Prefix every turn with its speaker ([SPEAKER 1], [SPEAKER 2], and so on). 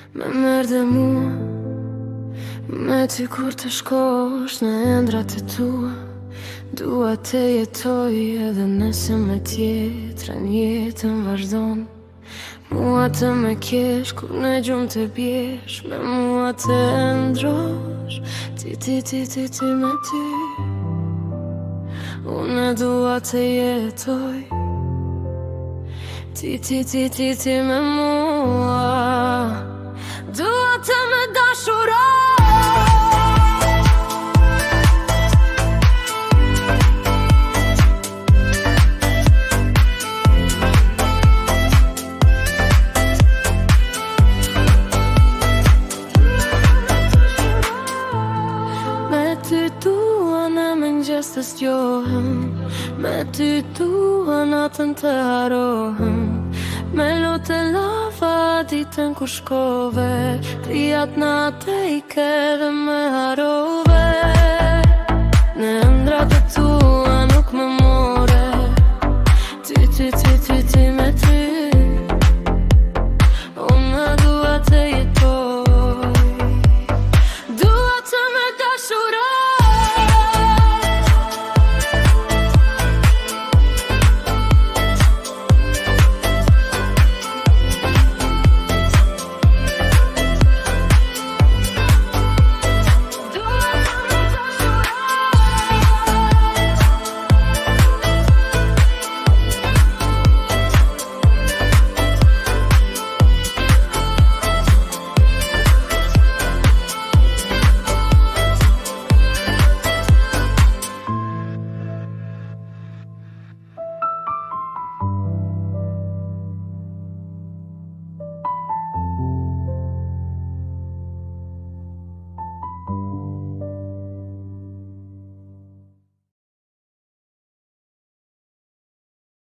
[SPEAKER 1] Me mërë mua, me ty kur të shkosh në endrat e tua. Dua të jetoj edhe nëse me tjetrën jetën vazhdon. Mua të me kesh kur në gjumë të bjesh, me mua të ndrosh, ti me ty. Unë dua të jetoj, ti me mua. Dua të me dashuroj. Me ty dua në mëngjes të zgjohem, me ty dua natën të harohem. Me lotë e lava ditën kur shkove, krijat natë i ke dhe me harove.